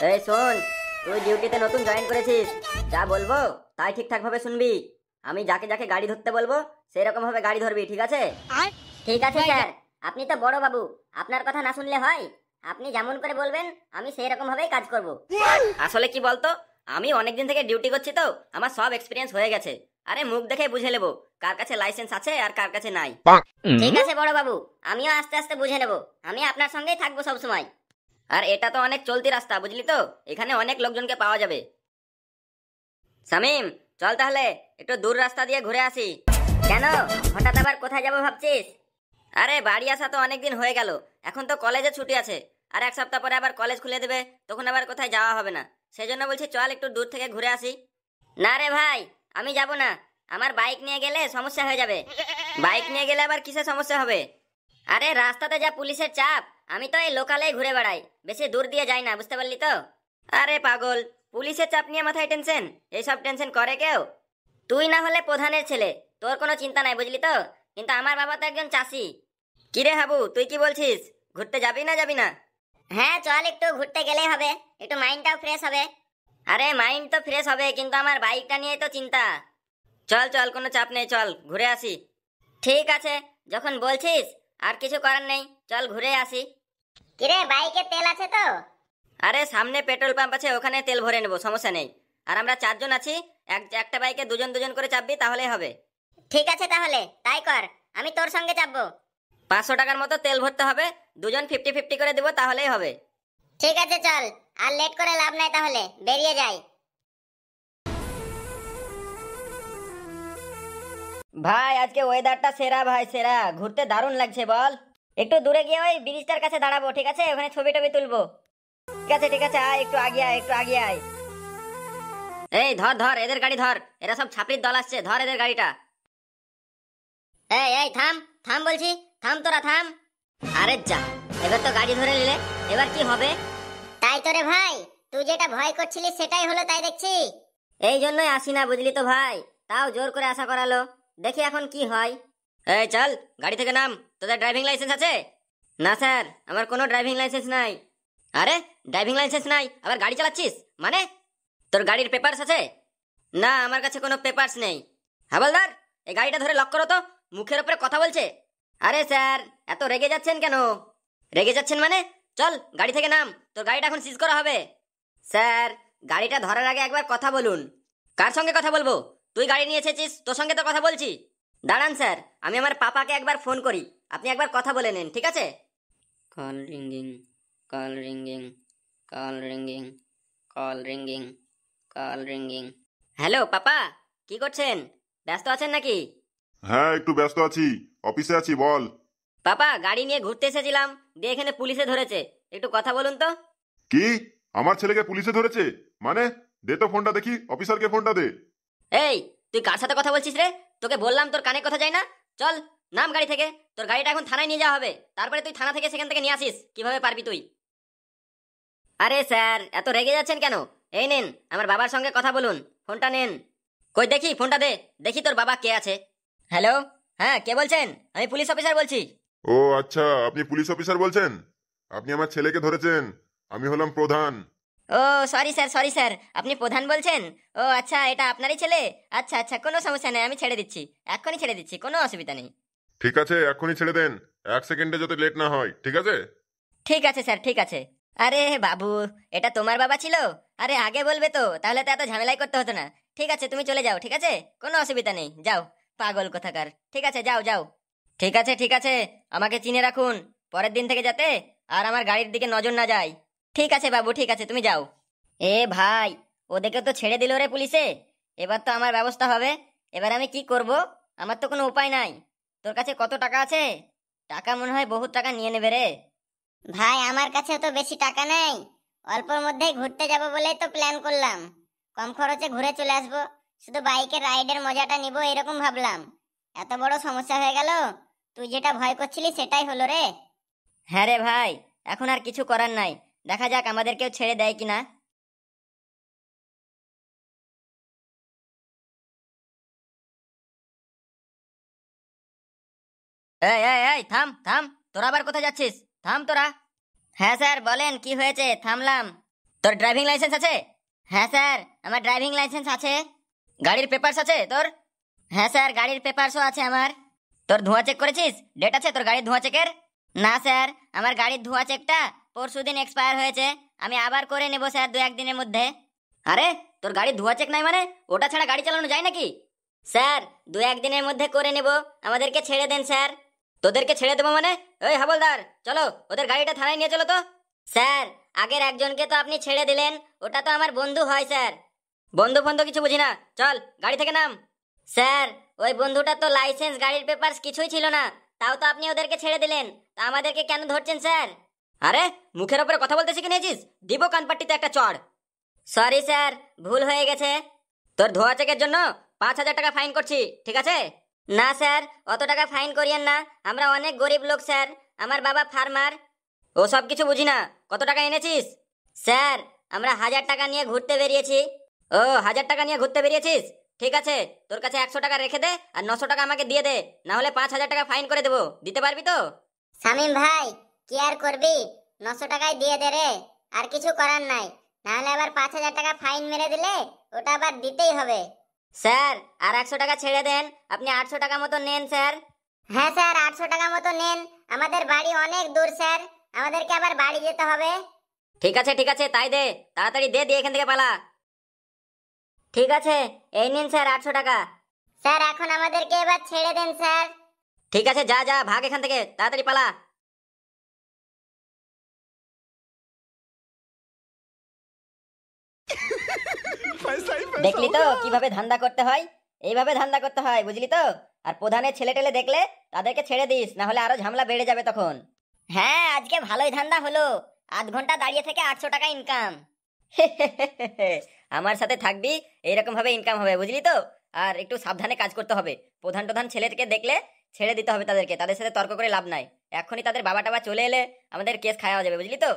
এই শোন, তুই ডিউটিতে নতুন জয়েন করেছিস, যা বলবো তাই ঠিকঠাক ভাবে শুনবি। আমি যাকে যাকে গাড়ি ধরতে বলবো সেই রকম ভাবে গাড়ি ধরবি, ঠিক আছে? ঠিক আছে স্যার, আপনি তো বড় বাবু, আপনার কথা না শুনলে হয়? আপনি যেমন করে বলবেন আমি সেই রকম ভাবেই কাজ করব। আসলে কি বলতো, আমি অনেকদিন থেকে ডিউটি করছি তো আমার সব এক্সপিরিয়েন্স হয়ে গেছে। আরে মুখ দেখে বুঝে নেবো কার কাছে লাইসেন্স আছে আর কার কাছে নাই। ঠিক আছে বড় বাবু, আমিও আস্তে আস্তে বুঝে নেব। আমি আপনার সঙ্গেই থাকবো সব সময়। আর এটা তো অনেক চলতি রাস্তা, বুঝলি তো, এখানে অনেক লোকজনকে পাওয়া যাবে। শামিম, চল তাহলে একটু দূর রাস্তা দিয়ে ঘুরে আসি। কেন, হঠাৎ আবার কোথায় যাবো ভাবছিস? আরে বাড়ি আসা তো অনেকদিন হয়ে গেল, এখন তো কলেজে ছুটি আছে, আর এক সপ্তাহ পরে আবার কলেজ খুলে দেবে, তখন আবার কোথায় যাওয়া হবে না। সেই জন্য বলছি চল একটু দূর থেকে ঘুরে আসি। না রে ভাই, আমি যাব না। আমার বাইক নিয়ে গেলে সমস্যা হয়ে যাবে। বাইক নিয়ে গেলে আবার কিসের সমস্যা হবে? আরে রাস্তাতে যা পুলিশের চাপ, আমি তো এই লোকালেই ঘুরে বেড়াই, বেশি দূর দিয়ে যাই না, বুঝতে পারলি তো? আরে পাগল, পুলিশের চাপ নিয়ে মাথায় টেনশন? এইসব টেনশন করে কেউ? তুই না হলে প্রধানের ছেলে, তোর কোনো চিন্তা নাই, বুঝলি তো, কিন্তু আমার বাবা তো একজন চাষি। কিরে হাবু, তুই কি বলছিস, ঘুরতে যাবি না যাবি না? হ্যাঁ চল, একটু ঘুরতে গেলেই হবে, একটু মাইন্ডটাও ফ্রেশ হবে। আরে মাইন্ড তো ফ্রেশ হবে, কিন্তু আমার বাইকটা নিয়ে তো চিন্তা। চল চল, কোনো চাপ নেই, চল ঘুরে আসি। ঠিক আছে, যখন বলছিস আর কিছু করার নেই, চল ঘুরে আসি। কিরে, বাইকে তেল আছে তো? আরে সামনে পেট্রোল পাম্প আছে, ওখানে তেল ভরে নেবো, সমস্যা নেই। আর আমরা চারজন আছি, একটা বাইকে দুজন দুজন করে চাপবি, তাহলেই হবে। ঠিক আছে তাহলে তাই কর, আমি তোর সঙ্গে চাপবো। 500 টাকার মতো তেল ভরতে হবে, দুজন 50-50 করে দেবো, তাহলেই হবে। ঠিক আছে চল, আর লেট করে লাভ নাই, তাহলে বেরিয়ে যাই। ভাই আজকে ওয়েদারটা সেরা, ভাই সেরা, ঘুরতে দারুণ লাগছে বল। একটু দূরে গিয়ে ওই ব্রিজটার কাছে দাঁড়াবো, ঠিক আছে? ওখানে ছবি টবি তুলবো। ঠিক আছে ঠিক আছে, আয় একটু আগে আয়, একটু আগে আয়। এই ধর ধর, এদের গাড়ি ধর, এরা সব ছাপড়ির দল আসছে, ধর এদের গাড়িটা। এই এই থাম, থাম বলছি, থাম তোরা থাম। আরে যা, এবার তো গাড়ি ধরে নিলে, এবার কি হবে? তাই তো রে ভাই, তুই যেটা ভয় করছিলি সেটাই হলো তাই দেখছি। এই জন্যই আসি না, বুঝলি তো ভাই, তাও জোর করে আশা করালো, দেখি এখন কি হয়। এই চল, গাড়ি থেকে নাম। তোদের ড্রাইভিং লাইসেন্স আছে? না স্যার, আমার কোনো ড্রাইভিং লাইসেন্স নাই। আরে ড্রাইভিং লাইসেন্স নাই, আবার গাড়ি চালাচ্ছিস মানে? তোর গাড়ির পেপারস আছে? না, আমার কাছে কোনো পেপারস নেই। হাবলদার, এই গাড়িটা ধরে লক করো তো, মুখের উপরে কথা বলছে। আরে স্যার, এত রেগে যাচ্ছেন কেন? রেগে যাচ্ছেন মানে? চল গাড়ি থেকে নাম, তোর গাড়িটা এখন সিজ করা হবে। স্যার, গাড়িটা ধরার আগে একবার কথা বলুন। কার সঙ্গে কথা বলবো? তুই গাড়ি নিয়ে এসেছিস, তোর সঙ্গে তো কথা বলছি। দাঁড়ান স্যার, আমি আমার পাপাকে একবার ফোন করি, আপনি একবার কথা বলে নিন, ঠিক আছে? Call ringing, call ringing, call ringing, call ringing, call ringing. Hello papa, কি করছেন? ব্যস্ত আছেন নাকি? হ্যাঁ, একটু ব্যস্ত আছি, অফিসে আছি, বল। পাপা, গাড়ি নিয়ে ঘুরতে এসেছিলাম, দিয়ে এখানে পুলিশে ধরেছে, একটু কথা বলুন তো। কি? আমার ছেলেকে পুলিশে ধরেছে? মানে? দে তো ফোনটা দেখি, অফিসারকে ফোনটা দে। এই, তুই কার সাথে কথা বলছিস রে? তোকে বললাম তোর কানে কথা যায় না। চল নাম গাড়ি থেকে, তোর গাড়িটা এখন থানায় নিয়ে যাওয়া হবে, তারপরে তুই থানা থেকে সেখান থেকে নিয়ে আসিস, কিভাবে পারবি তুই? আরে স্যার, এত রেগে যাচ্ছেন কেন? এই নেন, আমার বাবার সঙ্গে কথা বলুন, ফোনটা নেন। কই দেখি ফোনটা দে, দেখি তোর বাবা কে আছে। হ্যালো, হ্যাঁ কে বলছেন? আমি পুলিশ অফিসার বলছি। ও আচ্ছা, আপনি পুলিশ অফিসার বলছেন? আপনি আমার ছেলেকে ধরেছেন, আমি হলাম প্রধান। ও সরি স্যার, সরি স্যার, আপনি প্রধান বলছেন? ও আচ্ছা, এটা আপনারই ছেলে? আচ্ছা আচ্ছা, কোনো সমস্যা নেই, আমি ছেড়ে দিচ্ছি, এক্ষুনি ছেড়ে দিচ্ছি, কোনো অসুবিধা নেই। ঠিক আছে, এক্ষুনি ছেড়ে দেন, 1 সেকেন্ডে যাতে লেট না হয়, ঠিক আছে? ঠিক আছে স্যার, ঠিক আছে। আরে বাবু, এটা তোমার বাবা ছিল? আরে আগে বলবে তো, তাহলে তো এত ঝামেলাই করতে হতো না। ঠিক আছে, তুমি চলে যাও, ঠিক আছে, কোনো অসুবিধা নেই, যাও। পাগল কোথাকার, ঠিক আছে যাও যাও। ঠিক আছে ঠিক আছে, আমাকে চিনে রাখুন, পরের দিন থেকে যাতে আর আমার গাড়ির দিকে নজর না যায়। ঠিক আছে বাবু, ঠিক আছে, তুমি যাও। এ ভাই, ওদেরকে তো ছেড়ে দিল রে পুলিশে, এবার তো আমার ব্যবস্থা হবে। এবার আমি কি করব? আমার তো কোনো উপায় নাই। তোর কাছে কত টাকা আছে? টাকা মনে হয় বহুত টাকা নিয়ে নেবে রে। ভাই আমার কাছে তো বেশি টাকা নেই, অল্পর মধ্যেই ঘুরতে যাব বলেই তো প্ল্যান করলাম। কম খরচে ঘুরে চলে আসবো, শুধু বাইকের রাইডের মজাটা নিব এরকম ভাবলাম। এত বড় সমস্যা হয়ে গেল, তুই যেটা ভয় করছিলি সেটাই হলো রে। হ্যাঁ রে ভাই, এখন আর কিছু করার নাই, দেখা যাক আমাদের কেউ ছেড়ে দেয় কিনা। এই এই এই থাম থাম, তোরা আবার কোথায় যাচ্ছিস? থাম তোরা। হ্যাঁ স্যার বলেন, কি হয়েছে? থামলাম। তোর ড্রাইভিং লাইসেন্স আছে? হ্যাঁ স্যার, আমার ড্রাইভিং লাইসেন্স আছে। গাড়ির পেপারস আছে তোর? হ্যাঁ স্যার, গাড়ির পেপারসও আছে আমার। তোর ধোঁয়া চেক করেছিস? ডেট আছে তোর গাড়ির ধোঁয়া চেকের? না স্যার, আমার গাড়ির ধোঁয়া চেকটা পরশুদিন এক্সপায়ার হয়েছে। আমি আবার করে নেব স্যার 2-1 দিনের মধ্যে। আরে তোর গাড়ির ধোঁয়া চেক নাই মানে ওটা ছাড়া গাড়ি চালানো যায় নাকি? স্যার 2-1 দিনের মধ্যে করে নেব, আমাদেরকে ছেড়ে দেন স্যার। তোদেরকে ছেড়ে দেবো মানে? এই হাবলদার, চলো ওদের গাড়িটা থানায় নিয়ে চলো তো। স্যার আগের একজনকে তো আপনি ছেড়ে দিলেন, ওটা তো আমার বন্ধু হয় স্যার। বন্ধু ফন্ধু কিছু বুঝি না, চল গাড়ি থেকে নাম। স্যার ওই বন্ধুটা তো লাইসেন্স গাড়ির পেপারস কিছুই ছিল না, তাও তো আপনি ওদেরকে ছেড়ে দিলেন, তা আমাদেরকে কেন ধরছেন স্যার? আরে মুখের উপরে কথা বলতে শিখে নিয়েছিস? দিব কানপাট্টিতে একটা চড়। সরি স্যার, ভুল হয়ে গেছে। তোর ধোয়া চেকের জন্য 5,000 টাকা ফাইন করছি, ঠিক আছে? না স্যার, অত টাকা ফাইন করিয়েন না, আমরা অনেক গরিব লোক স্যার, আমার বাবা ফার্মার। ও সব কিছু বুঝি না, কত টাকা এনেছিস? স্যার আমরা 1,000 টাকা নিয়ে ঘুরতে বেরিয়েছি। ও 1,000 টাকা নিয়ে ঘুরতে বেরিয়েছিস? ঠিক আছে, তোর কাছে 100 টাকা রেখে দে আর 900 টাকা আমাকে দিয়ে দে, না হলে 5,000 টাকা ফাইন করে দেবো। দিতে পারবি তো? শামিম ভাই, কি আর করবি, 900 টাকায় দিয়ে দে রে, আর কিছু করার নাই, নাহলে আবার 5,000 টাকা ফাইন মেরে দিলে ওটা আবার দিতেই হবে। স্যার আর 100 টাকা ছেড়ে দেন, আপনি 800 টাকা মতো নেন স্যার। হ্যাঁ স্যার, 800 টাকা মতো নেন, আমাদের বাড়ি অনেক দূর স্যার, আমাদেরকে আবার বাড়ি যেতে হবে। ঠিক আছে ঠিক আছে, তাই দে, তাড়াতাড়ি দে, দিয়ে এখান থেকে পালা। ঠিক আছে, এই নিন স্যার 800 টাকা। স্যার এখন আমাদেরকে এবার ছেড়ে দেন স্যার। ঠিক আছে, যা যা, ভাগ এখান থেকে, তাড়াতাড়ি পালা। দেখলি তো কিভাবে ধান্দা করতে হয়? এইভাবে ধান্দা করতে হয়, বুঝলি তো? আর প্রধানের ছেলে টেলে দেখলে তাদেরকে ছেড়ে দিস, না হলে আরো ঝামেলা বেড়ে যাবে তখন। হ্যাঁ আজকে ভালোই ধান্দা হলো, আধ ঘন্টা দাঁড়িয়ে থেকে 800 টাকা ইনকাম। আমার সাথে থাকবি, এইরকম ভাবে ইনকাম হবে, বুঝলি তো? আর একটু সাবধানে কাজ করতে হবে। প্রধান প্রধান ছেলেকে দেখলে ছেড়ে দিতে হবে তাদেরকে, তাদের সাথে তর্ক করে লাভ নাই। এখনই তাদের বাবা টাবা চলে এলে আমাদের কেস খাওয়া যাবে, বুঝলি তো?